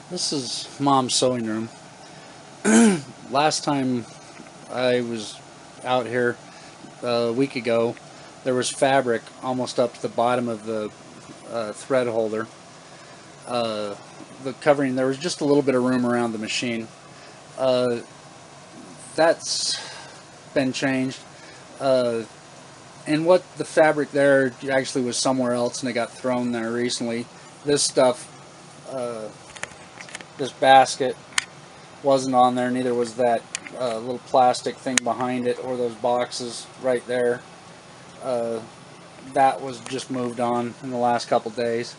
This is Mom's sewing room. Last time I was out here a week ago, there was fabric almost up to the bottom of the thread holder. Uh, the covering, there was just a little bit of room around the machine. Uh, that's been changed. Uh, and what the fabric there actually was somewhere else and it got thrown there recently. This stuff, uh, this basket wasn't on there, neither was that little plastic thing behind it or those boxes right there. Uh, that was just moved on in the last couple days.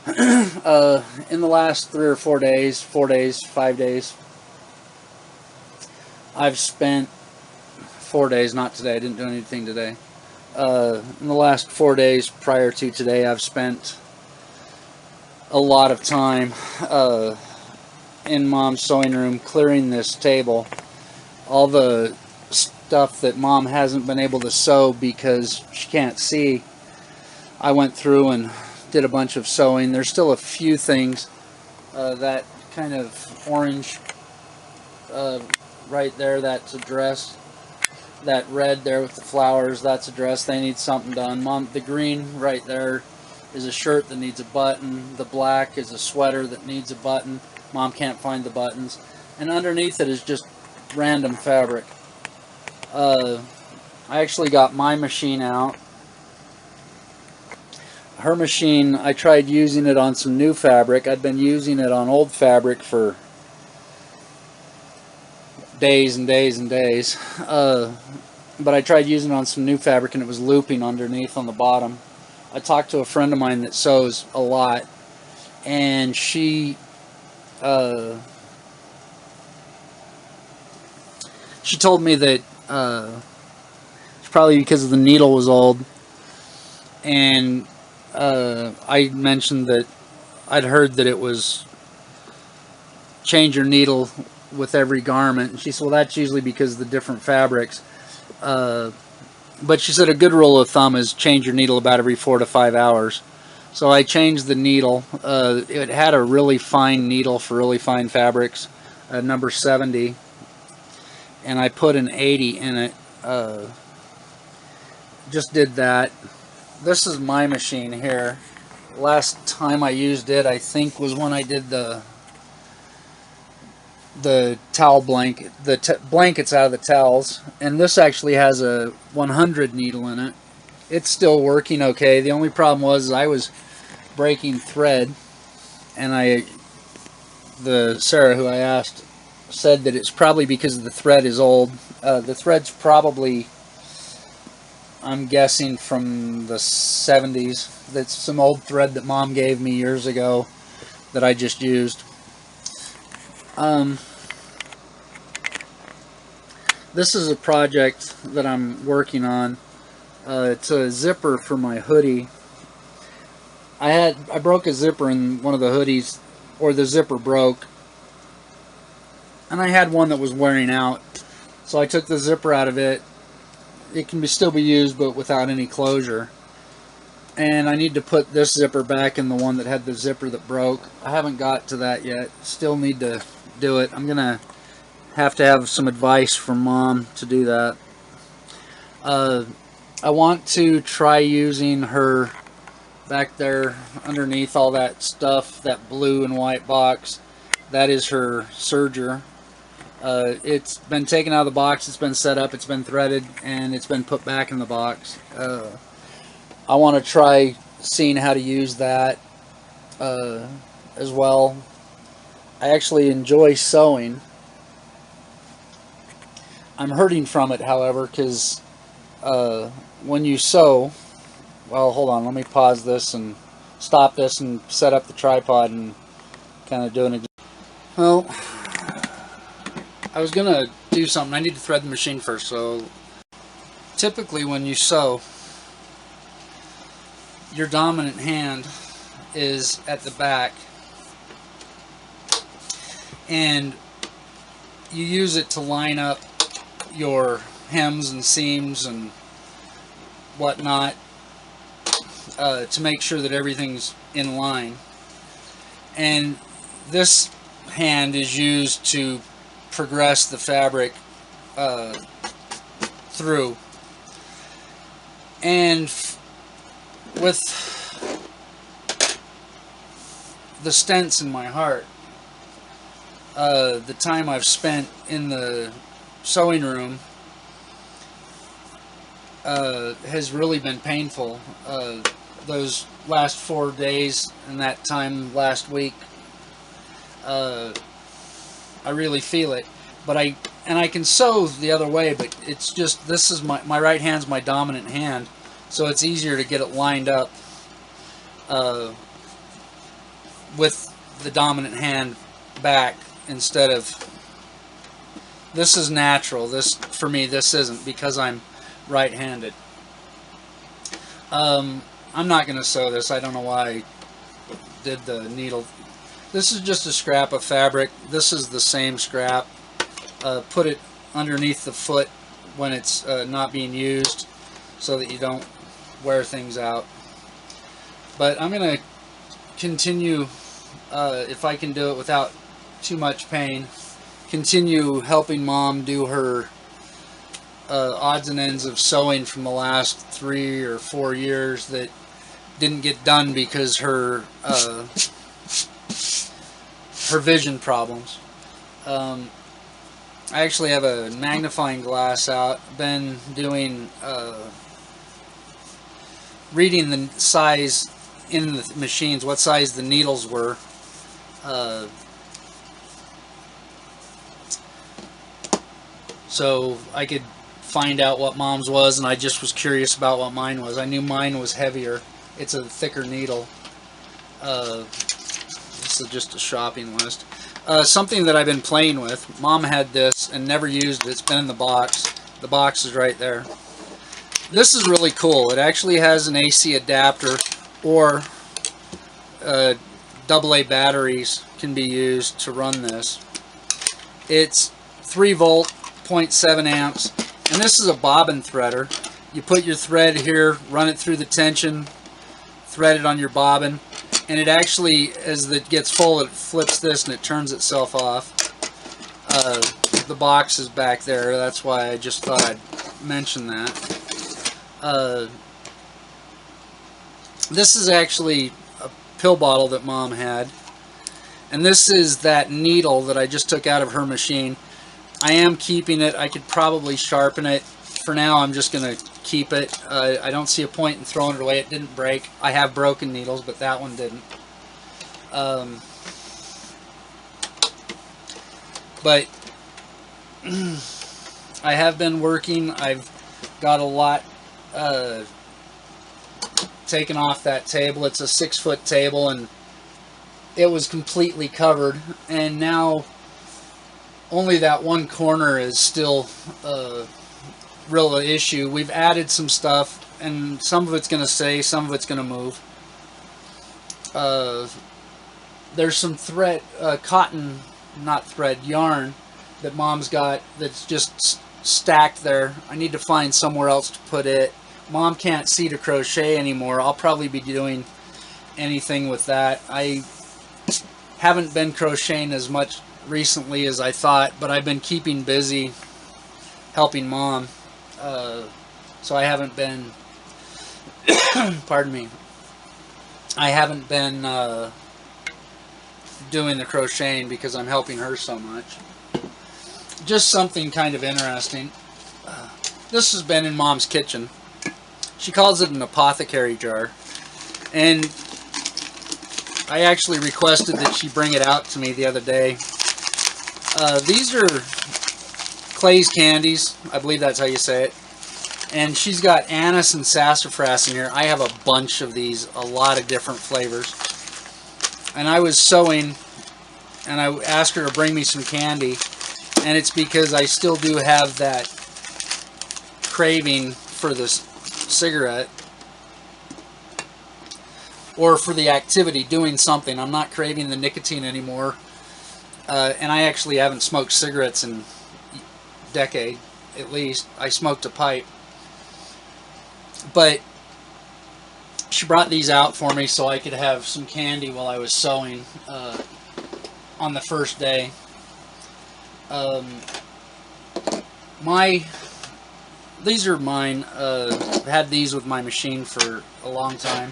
In the last 3 or 4 days, 4 days, 5 days, I've spent 4 days, not today, I didn't do anything today. In the last 4 days prior to today, I've spent a lot of time in Mom's sewing room clearing this table. All the stuff that Mom hasn't been able to sew because she can't see, I went through and did a bunch of sewing. There's still a few things, that kind of orange right there, that's addressed. That red there with the flowers, that's addressed. They need something done. Mom, the green right there is a shirt that needs a button. The black is a sweater that needs a button. Mom can't find the buttons. And underneath it is just random fabric. I actually got my machine out. Her machine, I tried using it on some new fabric. I'd been using it on old fabric for days and days and days. But I tried using it on some new fabric and it was looping underneath on the bottom. I talked to a friend of mine that sews a lot, and she told me that it's probably because the needle was old, and I mentioned that I'd heard that it was change your needle with every garment, and she said, well, that's usually because of the different fabrics. But she said a good rule of thumb is change your needle about every 4 to 5 hours. So I changed the needle. It had a really fine needle for really fine fabrics, number 70, and I put an 80 in it. Just did that. This is my machine here. Last time I used it, I think, was when I did the towel blanket, blankets out of the towels, and this actually has a 100 needle in it. It's still working okay. The only problem was I was breaking thread, and the Sarah who I asked said that it's probably because the thread is old. The thread's probably, I'm guessing, from the 70s. That's some old thread that Mom gave me years ago that I just used. This is a project that I'm working on. It's a zipper for my hoodie. I broke a zipper in one of the hoodies, or the zipper broke, and I had one that was wearing out, so I took the zipper out of it. It can still be used, but without any closure. And I need to put this zipper back in the one that had the zipper that broke. I haven't got to that yet. Still need to do it. I'm gonna have to have some advice from Mom to do that. I want to try using her back there underneath all that stuff, that blue and white box. That is her serger. It's been taken out of the box, it's been set up, it's been threaded, and it's been put back in the box. I want to try seeing how to use that as well. I actually enjoy sewing. I'm hurting from it, however, because when you sew, well, hold on, let me pause this and stop this and set up the tripod and kind of do an example. Well, I was going to do something. I need to thread the machine first. So typically when you sew, your dominant hand is at the back, and you use it to line up your hems and seams and whatnot, to make sure that everything's in line. And this hand is used to progress the fabric through. And with the stents in my heart, the time I've spent in the sewing room has really been painful. Those last 4 days and that time last week, I really feel it. But I can sew the other way, but it's just, this is my right hand's my dominant hand, so it's easier to get it lined up with the dominant hand back instead of, this is natural. This, for me, this isn't, because I'm right-handed. I'm not going to sew this. I don't know why I did the needle. This is just a scrap of fabric. This is the same scrap. Put it underneath the foot when it's not being used, so that you don't wear things out. But I'm going to continue, if I can do it without too much pain, continue helping Mom do her odds and ends of sewing from the last 3 or 4 years that didn't get done because her vision problems. I actually have a magnifying glass out. Been doing reading the size in the machines, what size the needles were. So I could find out what Mom's was, and I just was curious about what mine was. I knew mine was heavier. It's a thicker needle. This is just a shopping list. Something that I've been playing with. Mom had this and never used it. It's been in the box. The box is right there. This is really cool. It actually has an AC adapter, or AA batteries can be used to run this. It's 3 volt, 0.7 amps, and this is a bobbin threader. You put your thread here, run it through the tension, thread it on your bobbin, and it actually, as it gets full, it flips this and it turns itself off. The box is back there. That's why I just thought I'd mention that. This is actually a pill bottle that Mom had, and this is that needle that I just took out of her machine. I am keeping it. I could probably sharpen it. For now, I'm just going to keep it. I don't see a point in throwing it away. It didn't break. I have broken needles, but that one didn't. But I have been working. I've got a lot taken off that table. It's a 6-foot table, and it was completely covered. And now only that one corner is still real issue. We've added some stuff, and some of it's going to stay, some of it's going to move. There's some thread, cotton, not thread, yarn that Mom's got that's just stacked there. I need to find somewhere else to put it. Mom can't see to crochet anymore. I'll probably be doing anything with that. I haven't been crocheting as much recently as I thought, but I've been keeping busy helping Mom. So I haven't been, pardon me, I haven't been doing the crocheting because I'm helping her so much. Just something kind of interesting. This has been in Mom's kitchen. She calls it an apothecary jar. And I actually requested that she bring it out to me the other day. These are Clay's candies. I believe that's how you say it. And she's got anise and sassafras in here. I have a bunch of these, a lot of different flavors. And I was sewing, and I asked her to bring me some candy. And it's because I still do have that craving for this cigarette, or for the activity, doing something. I'm not craving the nicotine anymore. And I actually haven't smoked cigarettes in a decade, at least. I smoked a pipe. But she brought these out for me so I could have some candy while I was sewing. on the first day. These are mine. I've had these with my machine for a long time.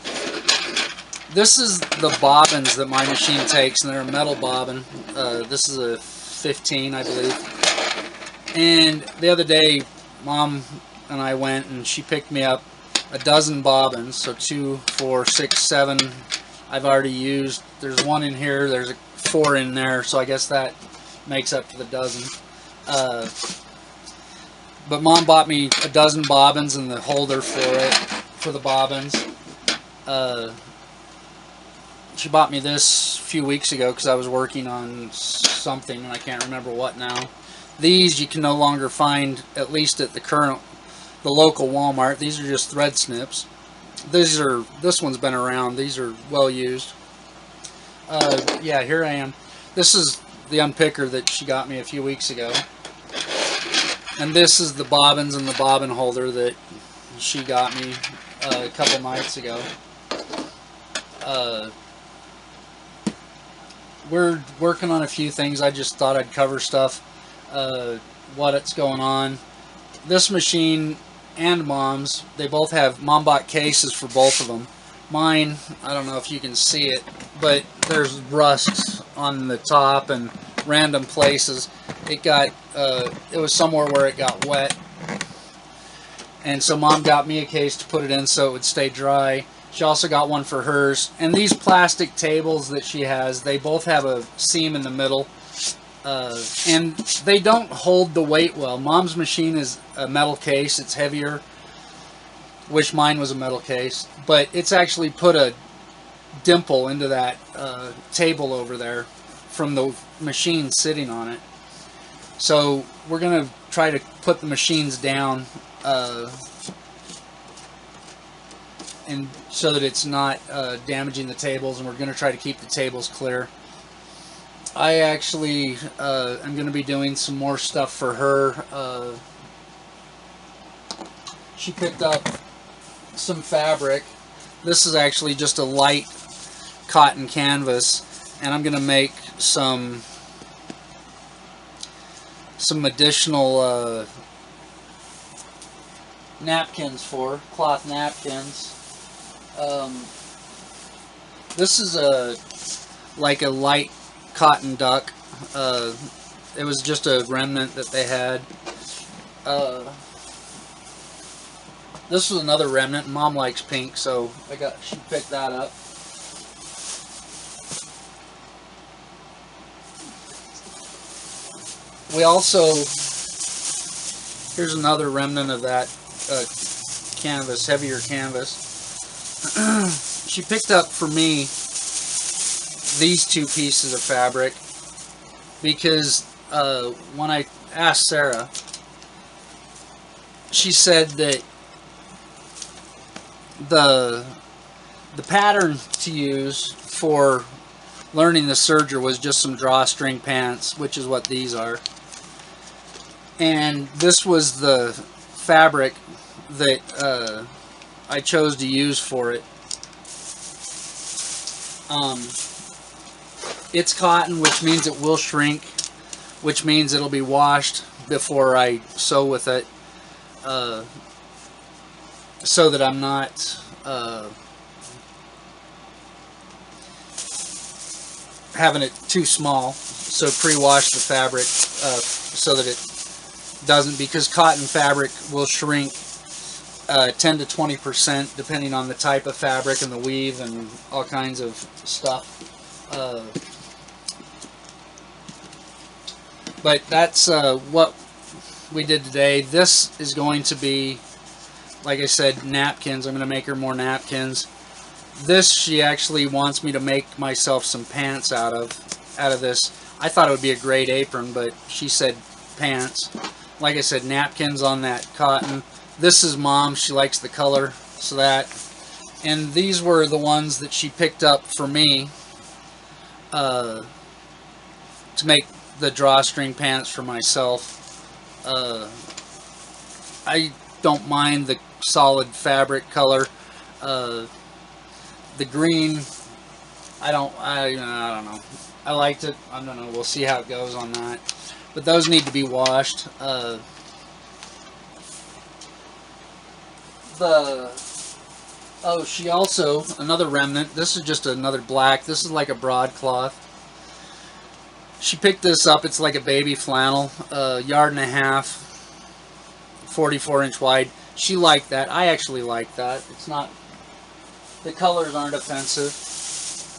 This is the bobbins that my machine takes, and they're a metal bobbin. This is a 15, I believe. And the other day, Mom and I went, and she picked me up a dozen bobbins. So 2, 4, 6, 7 I've already used. There's one in here. There's 4 in there. So I guess that makes up to the dozen. But Mom bought me a dozen bobbins and the holder for the bobbins. She bought me this a few weeks ago because I was working on something and I can't remember what now. These you can no longer find, at least at the local Walmart. These are just thread snips. This one's been around. These are well used. Yeah, here I am. This is the unpicker that she got me a few weeks ago. And this is the bobbins and the bobbin holder that she got me a couple nights ago. We're working on a few things. I just thought I'd cover stuff, what's going on. This machine and Mom's, they both have, Mom bought cases for both of them. Mine, I don't know if you can see it, but there's rust on the top and random places. It was somewhere where it got wet. And so Mom got me a case to put it in so it would stay dry. She also got one for hers. And these plastic tables that she has, they both have a seam in the middle. And they don't hold the weight well. Mom's machine is a metal case. It's heavier. Wish mine was a metal case. But it's actually put a dimple into that table over there from the machine sitting on it. So we're going to try to put the machines down and so that it's not damaging the tables, and we're going to try to keep the tables clear. I actually am going to be doing some more stuff for her. She picked up some fabric. This is actually just a light cotton canvas, and I'm going to make some additional napkins cloth napkins. This is like a light cotton duck. It was just a remnant that they had. This was another remnant. Mom likes pink, so she picked that up. We also, here's another remnant of that canvas, heavier canvas. She picked up for me these 2 pieces of fabric because when I asked Sarah, she said that the pattern to use for learning the serger was just some drawstring pants, which is what these are. And this was the fabric that I chose to use for it. It's cotton, which means it will shrink, which means it'll be washed before I sew with it, so that I'm not having it too small. So pre-wash the fabric so that it doesn't, because cotton fabric will shrink 10 to 20% depending on the type of fabric and the weave and all kinds of stuff. But that's what we did today. This is going to be, like I said, napkins. I'm going to make her more napkins. This she actually wants me to make myself some pants out of this. I thought it would be a great apron, but she said pants. Like I said, napkins on that cotton. This is Mom. She likes the color, so that. And these were the ones that she picked up for me to make the drawstring pants for myself. I don't mind the solid fabric color. The green I don't know. I liked it. I don't know. We'll see how it goes on that. But those need to be washed. She also, another remnant. This is just another black. This is like a broadcloth. She picked this up. It's like a baby flannel, yard and a half, 44-inch wide. She liked that. I actually like that. It's not, the colors aren't offensive.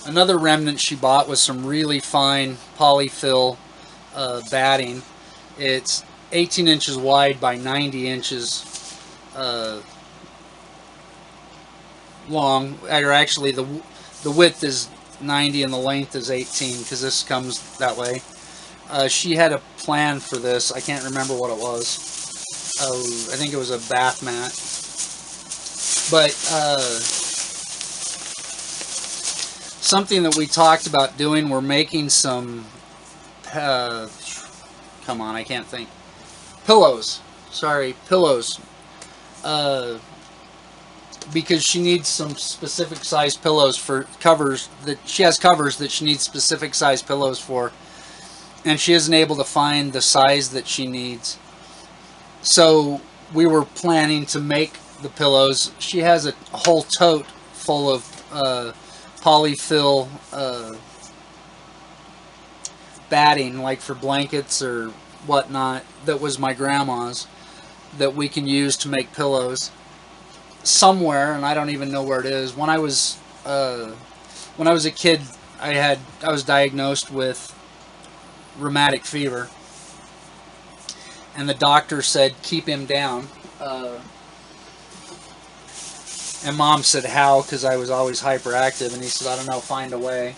Another remnant she bought was some really fine polyfill batting. It's 18 inches wide by 90 inches long. Or actually, the width is 90 and the length is 18 because this comes that way. She had a plan for this. I can't remember what it was. I think it was a bath mat. But something that we talked about doing, we're making some, come on, I can't think. Pillows. Sorry, pillows. Because she needs some specific size pillows for covers. She has covers that she needs specific size pillows for. And she isn't able to find the size that she needs. So we were planning to make the pillows. She has a whole tote full of polyfill batting, like for blankets or whatnot, that was my grandma's, that we can use to make pillows somewhere, and I don't even know where it is. When I was a kid, I was diagnosed with rheumatic fever, and the doctor said keep him down. And Mom said, how? Because I was always hyperactive. And he said, I don't know, find a way.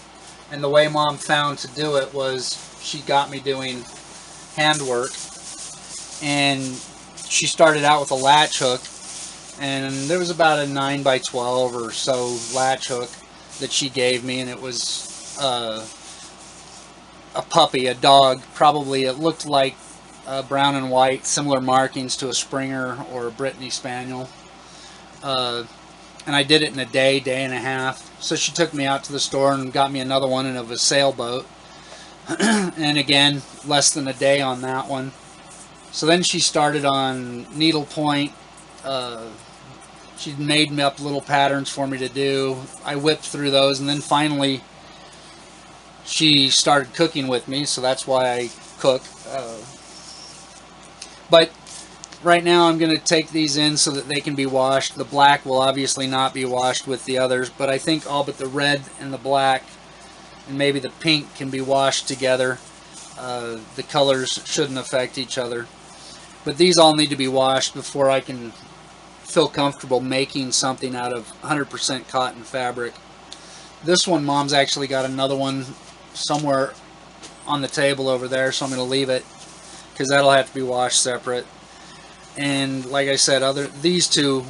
And the way Mom found to do it was she got me doing handwork. And she started out with a latch hook. And there was about a 9 by 12 or so latch hook that she gave me. And it was a puppy, a dog. Probably it looked like brown and white, similar markings to a Springer or a Brittany Spaniel. And I did it in a day and a half. So she took me out to the store and got me another one of a sailboat. And again, less than a day on that one. So then she started on needlepoint. She made me up little patterns for me to do. I whipped through those, and then finally she started cooking with me, so that's why I cook. But right now I'm going to take these in so that they can be washed. The black will obviously not be washed with the others, but I think all but the red and the black and maybe the pink can be washed together. The colors shouldn't affect each other. But these all need to be washed before I can feel comfortable making something out of 100% cotton fabric. This one, Mom's actually got another one somewhere on the table over there, so I'm going to leave it because that'll have to be washed separate. And like I said, these two,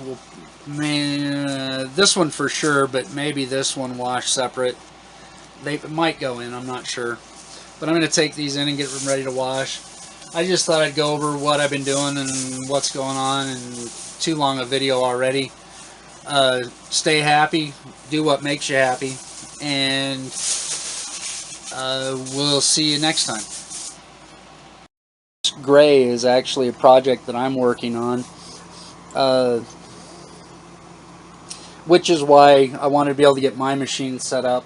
this one for sure, but maybe this one washed separate. They might go in, I'm not sure. But I'm going to take these in and get them ready to wash. I just thought I'd go over what I've been doing and what's going on, and too long a video already. Stay happy, do what makes you happy, and we'll see you next time. Gray is actually a project that I'm working on, which is why I wanted to be able to get my machine set up.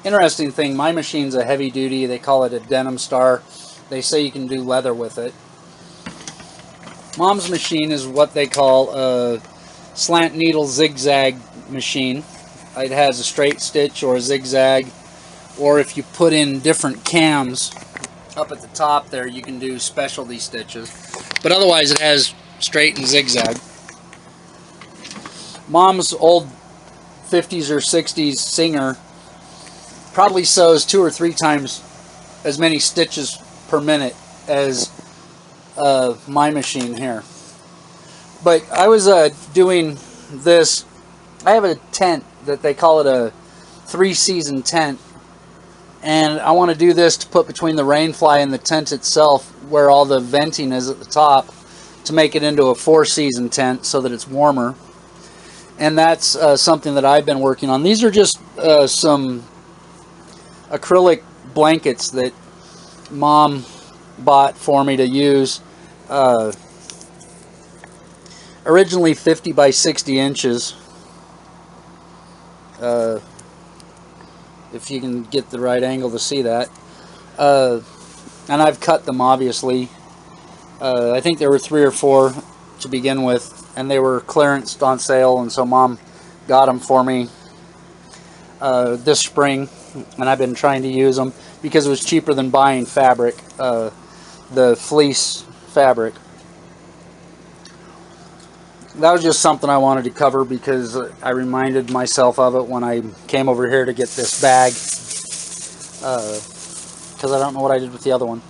Interesting thing, my machine's a heavy duty, they call it a Denim Star. They say you can do leather with it. Mom's machine is what they call a slant needle zigzag machine. It has a straight stitch or a zigzag, or if you put in different cams up at the top there, you can do specialty stitches. But otherwise it has straight and zigzag. Mom's old 50s or 60s Singer probably sews 2 or 3 times as many stitches per minute as my machine here. But I was doing this. I have a tent that they call it a 3-season tent, and I want to do this to put between the rainfly and the tent itself, where all the venting is at the top, to make it into a 4-season tent so that it's warmer. and that's something that I've been working on. These are just some acrylic blankets that Mom bought for me to use. Originally 50 by 60 inches. If you can get the right angle to see that. And I've cut them, obviously. I think there were 3 or 4 to begin with, and they were clearanced on sale, and so Mom got them for me this spring, and I've been trying to use them because it was cheaper than buying fabric, the fleece fabric. That was just something I wanted to cover because I reminded myself of it when I came over here to get this bag, because I don't know what I did with the other one.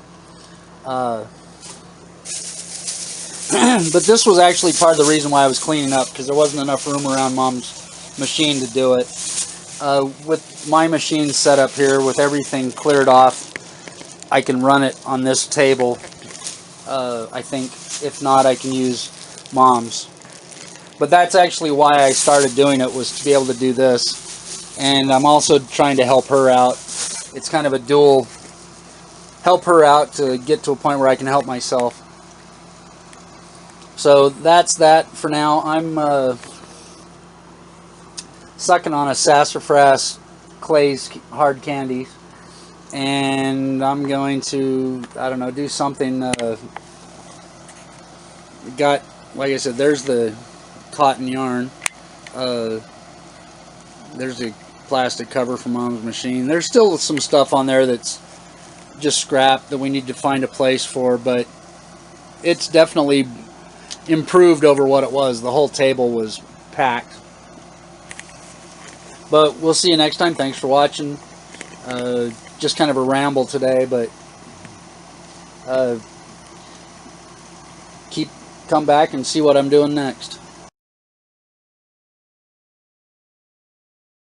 But this was actually part of the reason why I was cleaning up, because there wasn't enough room around Mom's machine to do it. With my machine set up here, with everything cleared off, I can run it on this table. I think, if not, I can use Mom's. But that's actually why I started doing it, was to be able to do this. And I'm also trying to help her out. It's kind of a dual, help her out to get to a point where I can help myself. So that's that for now. I'm sucking on a Sassafras Clay's hard candies, and I'm going to, I don't know, do something. Got, like I said, there's the cotton yarn. There's a plastic cover for Mom's machine. There's still some stuff on there that's just scrap that we need to find a place for, but it's definitely improved over what it was. The whole table was packed. But we'll see you next time. Thanks for watching. Just kind of a ramble today, but come back and see what I'm doing next.